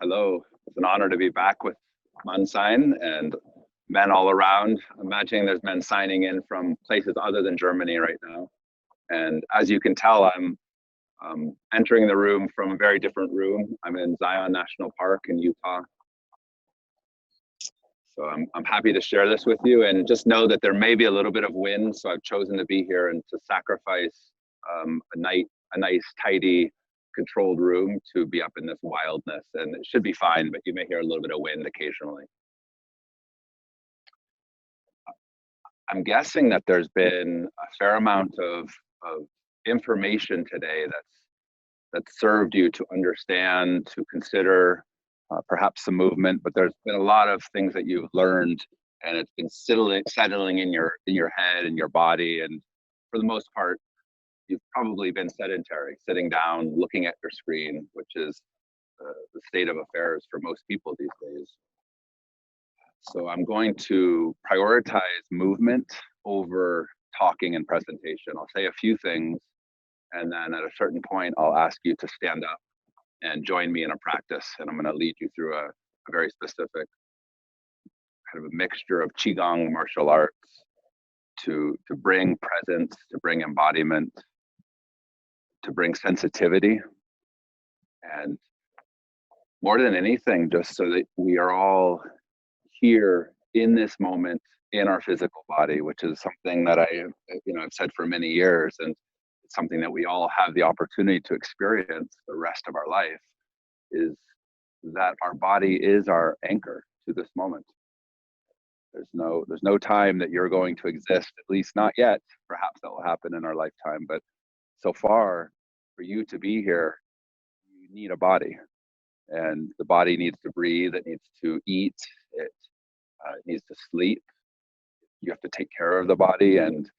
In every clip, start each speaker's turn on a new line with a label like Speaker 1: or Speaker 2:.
Speaker 1: Hello. It's an honor to be back with Mansign and men all around. I'm imagining there's men signing in from places other than Germany right now. And as you can tell, I'm entering the room from a very different room. I'm in Zion National Park in Utah. So I'm happy to share this with you, and just know that there may be a little bit of wind. So I've chosen to be here and to sacrifice a nice, tidy, controlled room to be up in this wildness, and it should be fine, but you may hear a little bit of wind occasionally. I'm guessing that there's been a fair amount of information today that's served you to understand, to consider perhaps some movement, but there's been a lot of things that you've learned, and it's been settling in your head and your body, and for the most part, you've probably been sedentary, sitting down, looking at your screen, which is the state of affairs for most people these days. So I'm going to prioritize movement over talking and presentation. I'll say a few things, and then at a certain point, I'll ask you to stand up and join me in a practice. And I'm going to lead you through a very specific kind of a mixture of qigong martial arts to bring presence, to bring embodiment, to bring sensitivity, and more than anything, just so that we are all here in this moment in our physical body, which is something that I've said for many years, and it's something that we all have the opportunity to experience the rest of our life, is that our body is our anchor to this moment. There's no time that you're going to exist, at least not yet. Perhaps that will happen in our lifetime, but so far, for you to be here, you need a body, and the body needs to breathe, it needs to eat, it needs to sleep. You have to take care of the body, and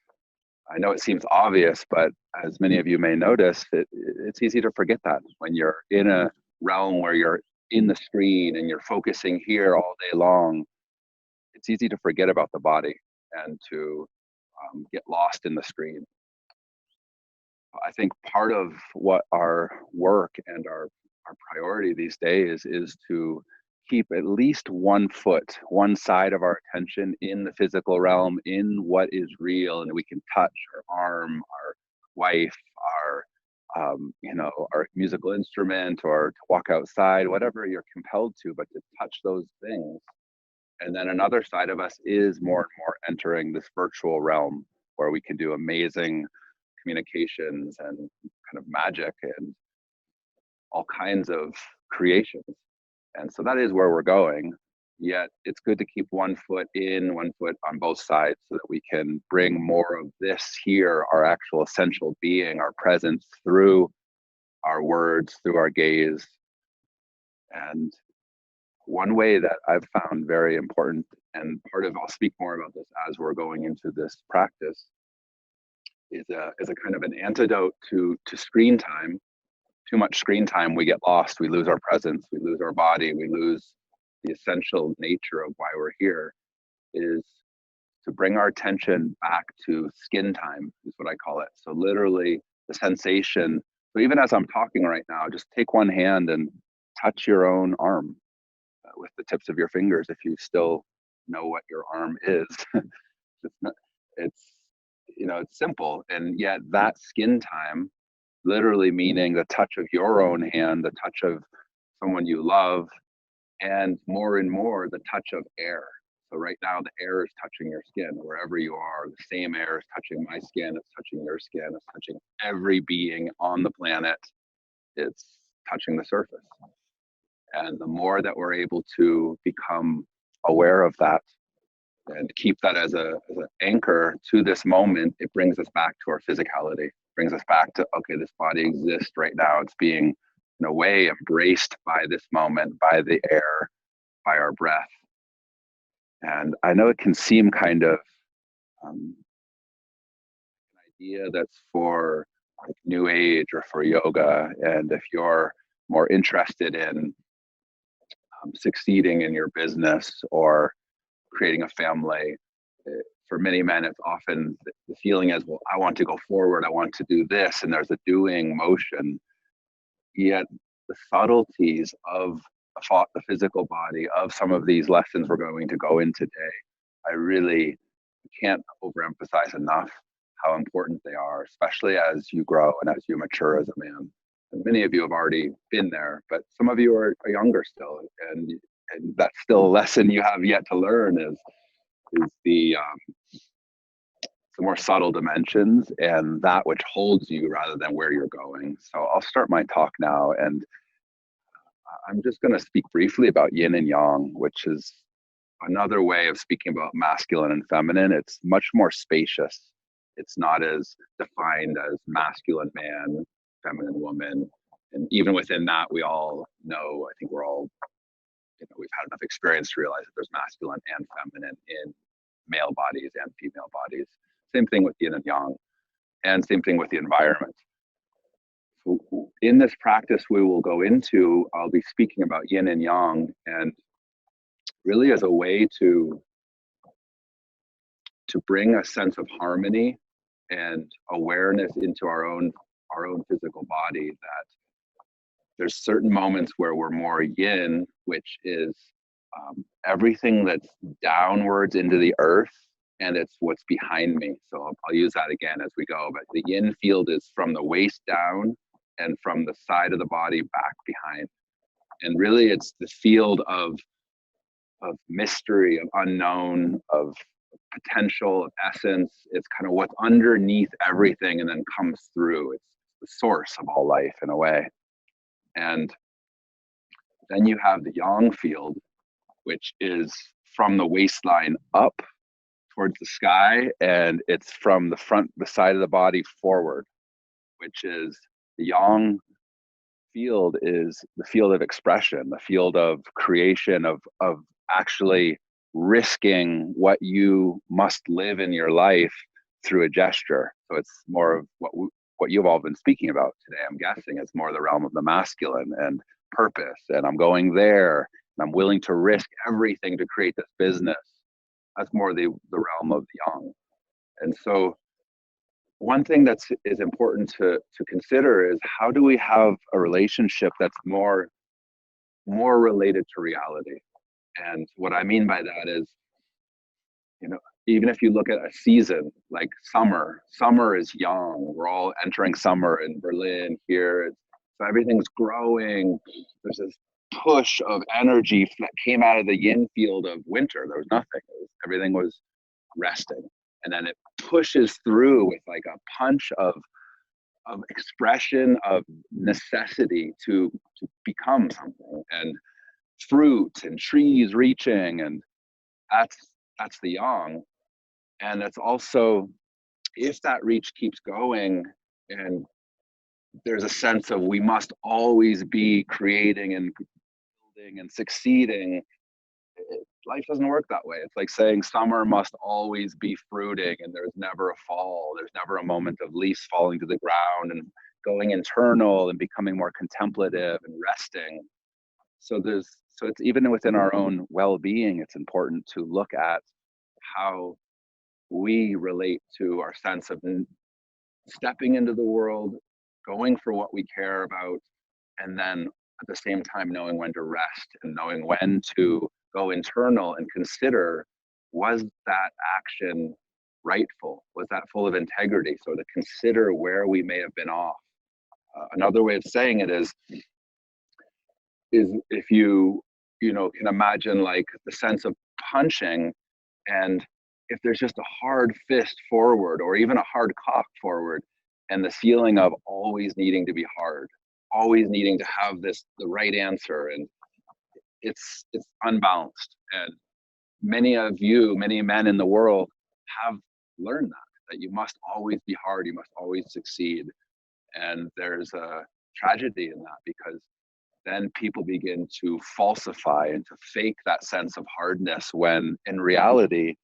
Speaker 1: I know it seems obvious, but as many of you may notice, it's easy to forget that when you're in a realm where you're in the screen and you're focusing here all day long. It's easy to forget about the body and to get lost in the screen. I think part of what our work and our priority these days is to keep at least one side of our attention in the physical realm, in what is real, and we can touch our arm, our wife, our our musical instrument, or to walk outside, whatever you're compelled to, but to touch those things. And then another side of us is more and more entering this virtual realm where we can do amazing communications and kind of magic and all kinds of creations. And so that is where we're going. Yet it's good to keep one foot in, one foot on both sides, so that we can bring more of this here, our actual essential being, our presence, through our words, through our gaze. And one way that I've found very important, and I'll speak more about this as we're going into this practice, is a kind of an antidote to screen time. Too much screen time, we get lost, we lose our presence, we lose our body, we lose the essential nature of why we're here, is to bring our attention back to skin time, is what I call it. So literally the sensation. So even as I'm talking right now, just take one hand and touch your own arm with the tips of your fingers, if you still know what your arm is. It's simple, and yet that skin time, literally meaning the touch of your own hand, the touch of someone you love, and more the touch of air. So right now the air is touching your skin wherever you are. The same air is touching my skin, it's touching your skin, it's touching every being on the planet. It's touching the surface. And the more that we're able to become aware of that and keep that as an anchor to this moment, it brings us back to our physicality, brings us back to, okay, this body exists right now. It's being, in a way, embraced by this moment, by the air, by our breath. And I know it can seem kind of an idea that's for like New Age or for yoga. And if you're more interested in succeeding in your business or creating a family, for many men, it's often the feeling as, well, I want to go forward, I want to do this, and there's a doing motion. Yet the subtleties of the physical body of some of these lessons we're going to go in today, I really can't overemphasize enough how important they are, especially as you grow and as you mature as a man. And many of you have already been there, but some of you are younger still, and that's still a lesson you have yet to learn is the more subtle dimensions and that which holds you rather than where you're going. So I'll start my talk now, and I'm just going to speak briefly about yin and yang, which is another way of speaking about masculine and feminine. It's much more spacious. It's not as defined as masculine man, feminine woman. And even within that, we all know, I think we're all, we've had enough experience to realize that there's masculine and feminine in male bodies and female bodies. Same thing with yin and yang, and same thing with the environment. So in this practice we will go into, I'll be speaking about yin and yang, and really as a way to bring a sense of harmony and awareness into our own physical body, that there's certain moments where we're more yin, which is everything that's downwards into the earth, and it's what's behind me. So I'll use that again as we go, but the yin field is from the waist down and from the side of the body back behind. And really it's the field of mystery, of unknown, of potential, of essence. It's kind of what's underneath everything and then comes through. It's the source of all life in a way. And then you have the yang field, which is from the waistline up towards the sky, and it's from the side of the body forward, which is the yang field, is the field of expression, the field of creation, of actually risking what you must live in your life through a gesture. So it's more of what you've all been speaking about today. I'm guessing it's more the realm of the masculine and purpose, and I'm going there, and I'm willing to risk everything to create this business. That's more the realm of the yang. And so one thing that is important to consider is, how do we have a relationship that's more related to reality? And what I mean by that is, even if you look at a season like summer is yang. We're all entering summer in Berlin here. So everything's growing. There's this push of energy that came out of the yin field of winter. There was nothing. Everything was resting. And then it pushes through with like a punch of expression, of necessity to become something, and fruit and trees reaching, and that's the yang. And it's also, if that reach keeps going, and there's a sense of we must always be creating and building and succeeding, life doesn't work that way. It's like saying summer must always be fruiting, and there's never a fall. There's never a moment of leaves falling to the ground and going internal and becoming more contemplative and resting. So it's even within our own well-being, it's important to look at how we relate to our sense of stepping into the world, going for what we care about, and then at the same time knowing when to rest and knowing when to go internal and consider, was that action rightful? Was that full of integrity? So to consider where we may have been off. Another way of saying it is if you can imagine like the sense of punching, and if there's just a hard fist forward or even a hard cock forward, and the feeling of always needing to be hard, always needing to have the right answer, and it's unbalanced. And many men in the world have learned that you must always be hard, you must always succeed. And there's a tragedy in that, because then people begin to falsify and to fake that sense of hardness, when in reality,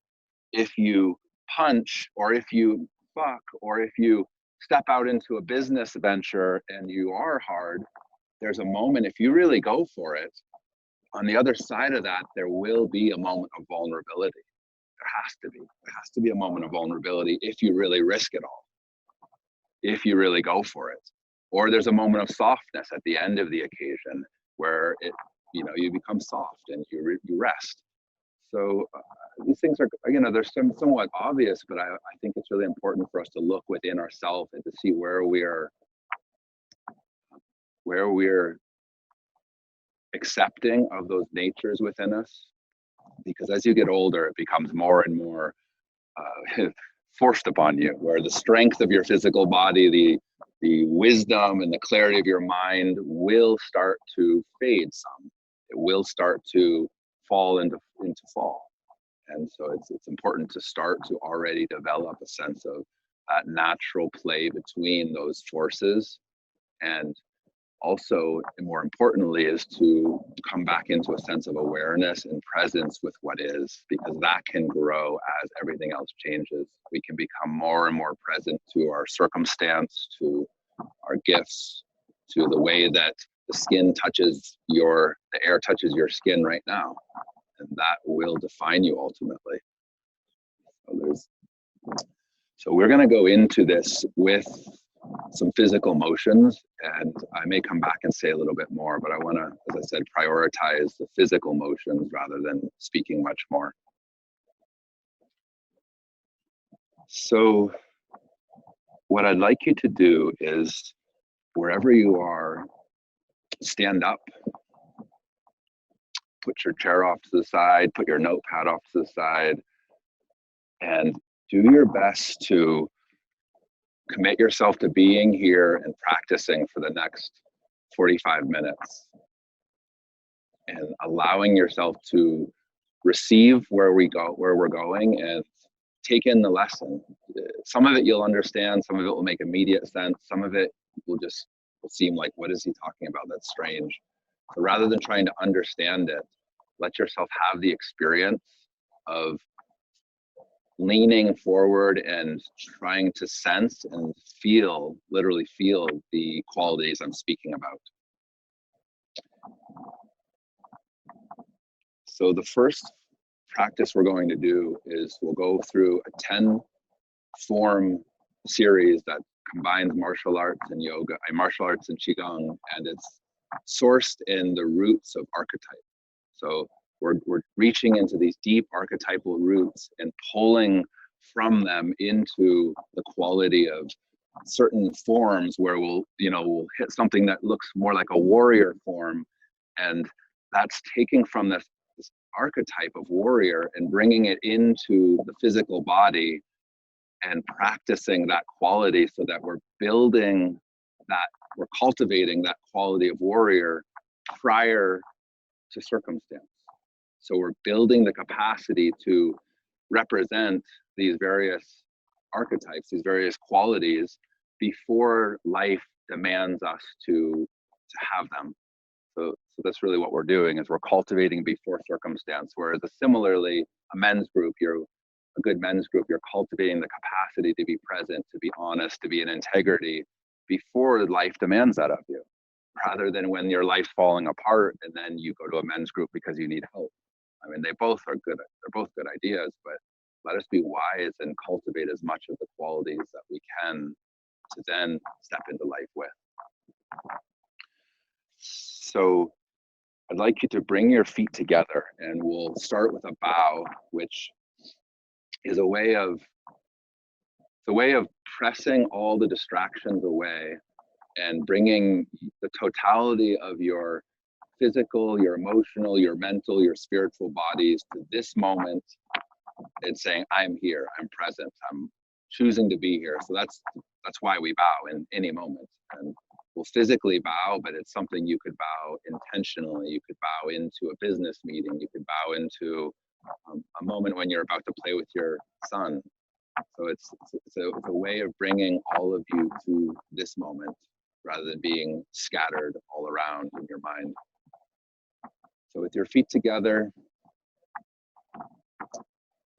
Speaker 1: if you punch, or if you fuck, or if you step out into a business venture and you are hard, there's a moment, if you really go for it, on the other side of that, there will be a moment of vulnerability. There has to be a moment of vulnerability if you really risk it all, if you really go for it. Or there's a moment of softness at the end of the occasion, where you become soft and you rest. So these things are, they're somewhat obvious, but I think it's really important for us to look within ourselves and to see where we're accepting of those natures within us. Because as you get older, it becomes more and more forced upon you, where the strength of your physical body, the wisdom and the clarity of your mind will start to fade some. It will start to fall into fall. And so it's important to start to already develop a sense of that natural play between those forces. And also, more importantly, is to come back into a sense of awareness and presence with what is, because that can grow as everything else changes. We can become more and more present to our circumstance, to our gifts, to the way that the air touches your skin right now. And that will define you ultimately. So we're going to go into this with some physical motions, and I may come back and say a little bit more, but I want to, as I said, prioritize the physical motions rather than speaking much more. So what I'd like you to do is, wherever you are, stand up, put your chair off to the side, put your notepad off to the side, and do your best to commit yourself to being here and practicing for the next 45 minutes and allowing yourself to receive where we're going and take in the lesson. Some of it you'll understand, some of it will make immediate sense, some of it will seem like, what is he talking about? That's strange. So rather than trying to understand it, let yourself have the experience of leaning forward and trying to sense and literally feel the qualities I'm speaking about. So the first practice we're going to do is we'll go through a 10-form series that combines martial arts and yoga, martial arts and qigong, and it's sourced in the roots of archetype. So we're reaching into these deep archetypal roots and pulling from them into the quality of certain forms where we'll hit something that looks more like a warrior form, and that's taking from this archetype of warrior and bringing it into the physical body and practicing that quality so that we're cultivating that quality of warrior prior to circumstance. So we're building the capacity to represent these various archetypes, these various qualities, before life demands us to have them. So that's really what we're doing, is we're cultivating before circumstance. Whereas similarly, a good men's group, you're cultivating the capacity to be present, to be honest, to be in integrity before life demands that of you, rather than when your life's falling apart and then you go to a men's group because you need help. I mean, they both are good. They're both good ideas, but let us be wise and cultivate as much of the qualities that we can to then step into life with. So I'd like you to bring your feet together, and we'll start with a bow, which is a way of pressing all the distractions away and bringing the totality of your physical, your emotional, your mental, your spiritual bodies to this moment and saying, I'm here, I'm present, I'm choosing to be here. So that's why we bow in any moment. And we'll physically bow, but it's something you could bow intentionally. You could bow into a business meeting. You could bow into a moment when you're about to play with your son. So it's a way of bringing all of you to this moment rather than being scattered all around in your mind. So with your feet together,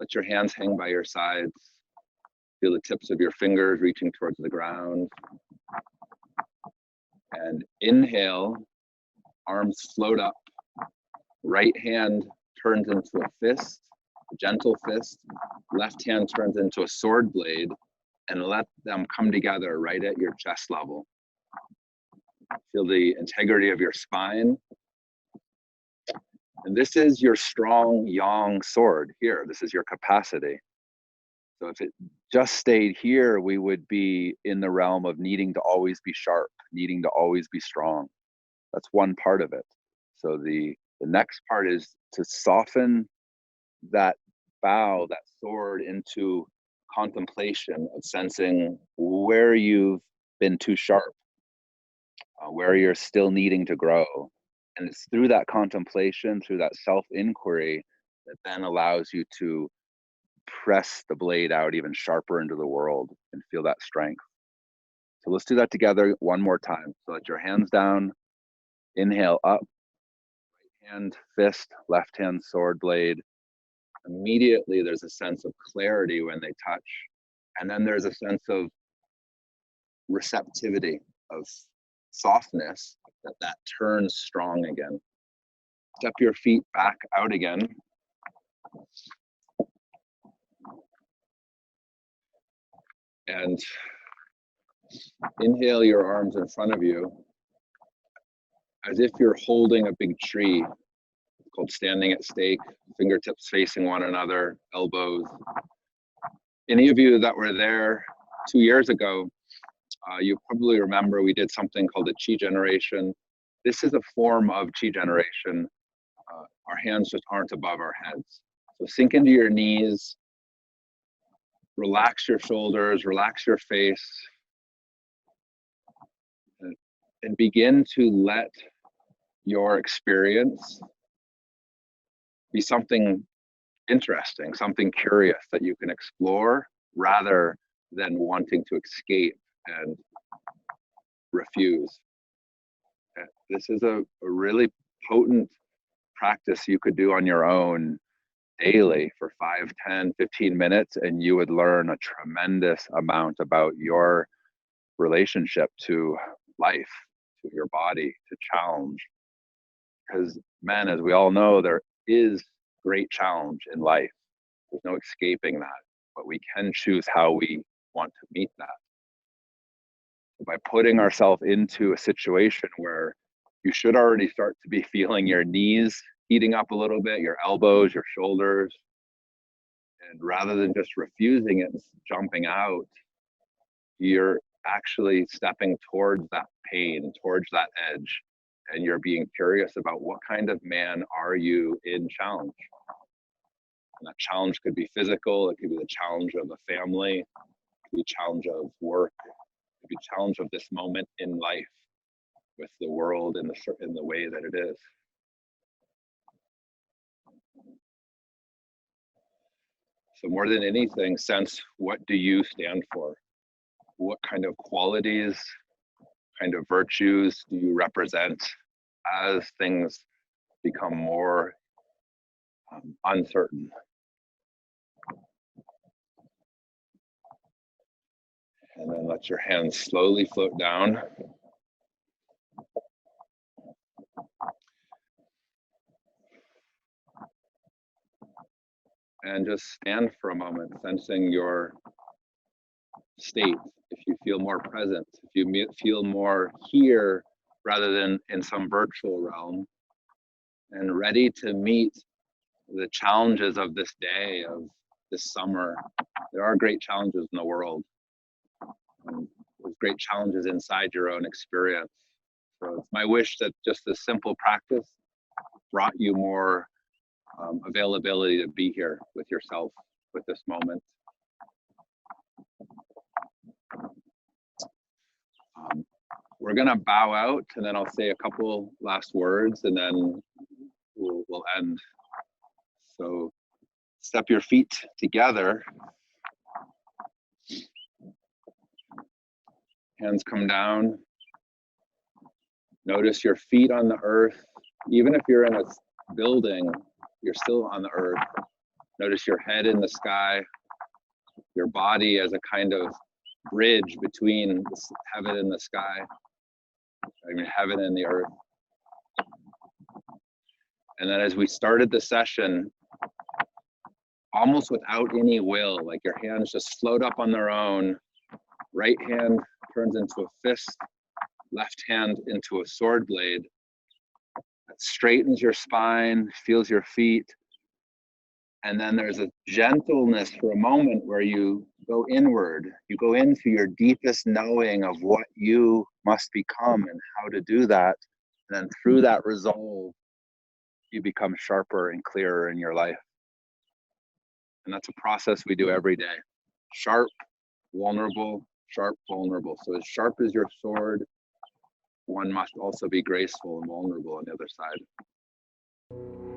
Speaker 1: let your hands hang by your sides. Feel the tips of your fingers reaching towards the ground. And inhale, arms float up. Right hand turns into a fist, a gentle fist. Left hand turns into a sword blade, and let them come together right at your chest level. Feel the integrity of your spine. And this is your strong yang sword here. This is your capacity. So if it just stayed here, we would be in the realm of needing to always be sharp, needing to always be strong. That's one part of it. So the next part is to soften that bow, that sword, into contemplation of sensing where you've been too sharp, where you're still needing to grow. And it's through that contemplation, through that self-inquiry, that then allows you to press the blade out even sharper into the world and feel that strength. So let's do that together one more time. So let your hands down, inhale up, right hand fist, left hand sword blade. Immediately there's a sense of clarity when they touch. And then there's a sense of receptivity, of softness, that turns strong again. Step your feet back out again. And inhale your arms in front of you as if you're holding a big tree. It's called standing at stake, fingertips facing one another, elbows. Any of you that were there 2 years ago, you probably remember we did something called a qi generation. This is a form of qi generation. Our hands just aren't above our heads. So sink into your knees, relax your shoulders, relax your face, and begin to let your experience be something interesting, something curious that you can explore rather than wanting to escape and refuse. This is a really potent practice you could do on your own daily for 5, 10, 15 minutes, and you would learn a tremendous amount about your relationship to life, to your body, to challenge. Because, man, as we all know, there is great challenge in life. There's no escaping that, but we can choose how we want to meet that. By putting ourselves into a situation where you should already start to be feeling your knees heating up a little bit, your elbows, your shoulders, and rather than just refusing it and jumping out, you're actually stepping towards that pain, towards that edge, and you're being curious about what kind of man are you in challenge. And that challenge could be physical, it could be the challenge of a family, it could be a challenge of work, it could be a challenge of this moment in life with the world in the way that it is. So more than anything, sense, what do you stand for? What kind of qualities, kind of virtues do you represent as things become more uncertain? And then let your hands slowly float down. And just stand for a moment, sensing your state. If you feel more present, if you feel more here rather than in some virtual realm, and ready to meet the challenges of this day, of this summer. There are great challenges in the world. There's great challenges inside your own experience. So it's my wish that just this simple practice brought you more availability to be here with yourself, with this moment. We're gonna bow out, and then I'll say a couple last words, and then we'll end. So step your feet together. Hands come down. Notice your feet on the earth. Even if you're in a building, you're still on the earth. Notice your head in the sky, your body as a kind of bridge between heaven and the sky. I mean, heaven and the earth. And then as we started the session, almost without any will, like your hands just float up on their own. Right hand turns into a fist, left hand into a sword blade. That straightens your spine, feels your feet. And then there's a gentleness for a moment where you go inward. You go into your deepest knowing of what you must become and how to do that. And then through that resolve, you become sharper and clearer in your life. And that's a process we do every day. Sharp, vulnerable, sharp, vulnerable. So as sharp as your sword, one must also be graceful and vulnerable on the other side.